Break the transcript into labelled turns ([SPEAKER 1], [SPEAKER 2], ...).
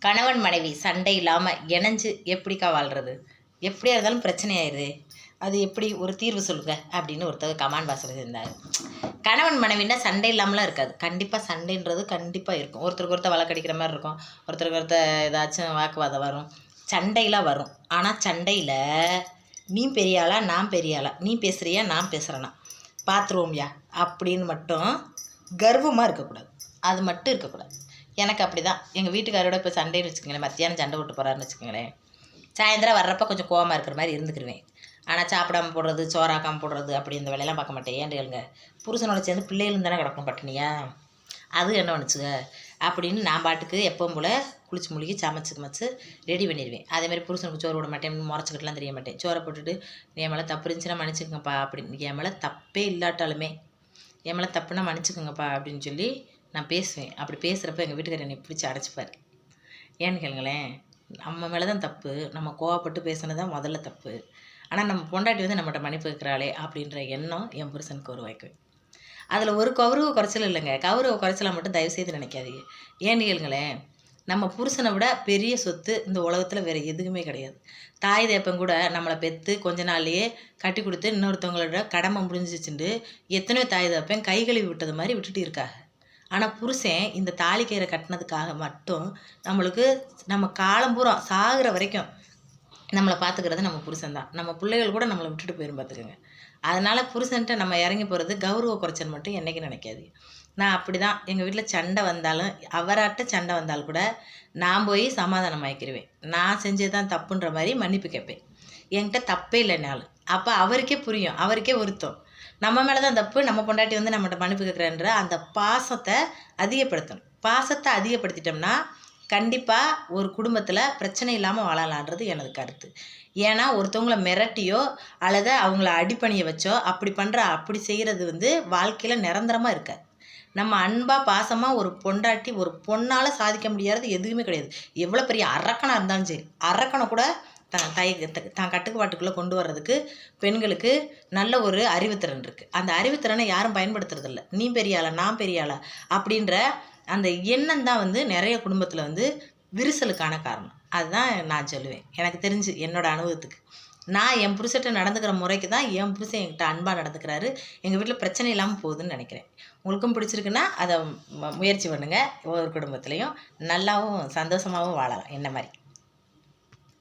[SPEAKER 1] கணவன் மனைவி சண்டை இல்லாமல் இணைஞ்சு எப்படிக்கா வாழ்கிறது? எப்படியா இருந்தாலும் பிரச்சனை ஆயிடுது. அது எப்படி ஒரு தீர்வு சொல்லுங்க அப்படின்னு ஒருத்தர் கமாண்ட் பாக்ஸில் இருந்தார். கணவன் மனைவின்னா சண்டை இல்லாமலாம் இருக்காது. கண்டிப்பாக சண்டைன்றது கண்டிப்பாக இருக்கும். ஒருத்தருக்கு ஒருத்தர் வழக்கடிக்கிற மாதிரி இருக்கும். ஒருத்தருக்கு ஒருத்தர் ஏதாச்சும் வாக்குவாதம் வரும். சண்டையெலாம் வரும். ஆனால் சண்டையில் நீ பெரிய ஆளா நான் பெரிய ஆளா, நீ பேசுகிறியா நான் பேசுகிறேன்னா, பார்த்துருவோம்யா அப்படின்னு மட்டும் கர்வமாக இருக்கக்கூடாது. அது மட்டும் இருக்கக்கூடாது. எனக்கு அப்படி தான். எங்கள் வீட்டுக்காரோட இப்போ சண்டைன்னு வச்சுக்கோங்களேன், மத்தியானம் சண்டை விட்டு போகிறாருன்னு வச்சுக்கோங்களேன், சாயந்தரம் வர்றப்போ கொஞ்சம் கோவமாக இருக்கிற மாதிரி இருந்துக்கிடுவேன். ஆனால் சாப்பிடாம போடுறது, சோறாக்காமல் போடுறது அப்படி இந்த வேலையெல்லாம் பார்க்க மாட்டேன். ஏன் கேளுங்க, புருஷனோட சேர்ந்து பிள்ளைகளும் தானே கிடக்கும் பட்டினியா, அது என்ன பண்ணுச்சுங்க அப்படின்னு நான் பாட்டுக்கு எப்பவும் போல் குளிச்சு முழுகி சமைச்சு ரெடி பண்ணிடுவேன். அதேமாதிரி புருஷனுக்கு சோறு விட மாட்டேன், முறைச்சிக்கிட்டுலாம் தெரிய மாட்டேன். சோறை போட்டுட்டு என் மேலே தப்பு இருந்துச்சுன்னா மன்னிச்சுக்கோங்கப்பா அப்படின்னு, என் மேலே தப்பே இல்லாட்டாலுமே என் மேலே தப்புனா மன்னிச்சுக்கோங்கப்பா அப்படின்னு சொல்லி நான் பேசுவேன். அப்படி பேசுகிறப்ப எங்கள் வீட்டுக்காரர் என்னை பிடிச்சி அடைச்சிப்பார். ஏன்னு கேளுங்களேன், நம்ம மேலே தான் தப்பு, நம்ம கோவப்பட்டு பேசுனது தான் முதல்ல தப்பு. ஆனால் நம்ம பொண்டாட்டி வந்து நம்மகிட்ட மன்னிப்பு வைக்கிறாளே அப்படின்ற எண்ணம் என் புருஷனுக்கு உருவாக்குவேன். அதில் ஒரு கௌரவ குறைச்சல் இல்லைங்க, கௌரவ குறைச்சலை மட்டும் தயவுசெய்து நினைக்காதீங்க. ஏன்னு கேளுங்களேன், நம்ம புருஷனை விட பெரிய சொத்து இந்த உலகத்தில் வேறு எதுவுமே கிடையாது. தாய் தேப்பன் கூட நம்மளை பெற்று கொஞ்ச நாள்லேயே கட்டி கொடுத்து இன்னொருத்தவங்களோட கடமை முடிஞ்சிச்சுட்டு எத்தனையோ தாய் தேப்பன் கை கழுவி விட்டது மாதிரி விட்டுட்டு இருக்காங்க. ஆனால் புருஷன் இந்த தாலி கயிறை கட்டினதுக்காக மட்டும் நம்மளுக்கு நம்ம காலம்பூரா சாகிற வரைக்கும் நம்மளை பார்த்துக்கிறது நம்ம புருஷன் தான். நம்ம பிள்ளைகள் கூட நம்மளை விட்டுட்டு போயிடும் பார்த்துக்கோங்க. அதனால் புருஷன்ட்டு நம்ம இறங்கி போகிறது கௌரவ குறைச்சல் மட்டும் என்றைக்கும் நினைக்காது. நான் அப்படி தான். எங்கள் வீட்டில் சண்டை வந்தாலும், அவராட்ட சண்டை வந்தாலும் கூட நான் போய் சமாதானம் ஆக்கிடுவேன். நான் செஞ்சது தான் தப்புன்ற மாதிரி மன்னிப்பு கேட்பேன். என்கிட்ட தப்பே இல்லைனாலும் அப்போ அவருக்கே புரியும், அவருக்கே வருத்தம். நம்ம மேலே தான் தப்பு, நம்ம பொண்டாட்டி வந்து நம்மகிட்ட மன்னிப்பு கேட்குறேன்ற அந்த பாசத்தை அதிகப்படுத்தணும். பாசத்தை அதிகப்படுத்திட்டோம்னா கண்டிப்பாக ஒரு குடும்பத்தில் பிரச்சனை இல்லாமல் வாழலான்றது எனது கருத்து. ஏன்னா ஒருத்தவங்கள மிரட்டியோ அல்லது அவங்கள அடிப்பணிய வச்சோ அப்படி செய்கிறது வந்து வாழ்க்கையில் நிரந்தரமாக இருக்காது. நம்ம அன்பாக பாசமாக ஒரு பொண்டாட்டி ஒரு பொண்ணால் சாதிக்க முடியாதது எதுவுமே கிடையாது. எவ்வளோ பெரிய அரக்கனாக இருந்தாலும் சரி, அரக்கனை கூட தான் கட்டுப்பாட்டுக்குள்ளே கொண்டு வர்றதுக்கு பெண்களுக்கு நல்ல ஒரு அறிவுத்திறன் இருக்குது. அந்த அறிவுத்திறனை யாரும் பயன்படுத்துறதில்ல. நீ பெரிய ஆளா நான் பெரிய ஆளா அப்படின்ற அந்த எண்ணம் தான் வந்து நிறைய குடும்பத்தில் வந்து விரிசலுக்கான காரணம். அதுதான் நான் சொல்லுவேன். எனக்கு தெரிஞ்சு என்னோட அனுபவத்துக்கு நான் என் புருஷன்ட்ட நடந்துக்கிற முறைக்கு தான் என் புருஷன் என்கிட்ட அன்பாக நடந்துக்கிறாரு. எங்கள் வீட்டில் பிரச்சனை இல்லாமல் போகுதுன்னு நினைக்கிறேன். உங்களுக்கும் பிடிச்சிருக்குன்னா அதை முயற்சி பண்ணுங்கள். ஒவ்வொரு குடும்பத்துலேயும் நல்லாவும் சந்தோஷமாகவும் வாழலாம் என்ன மாதிரி.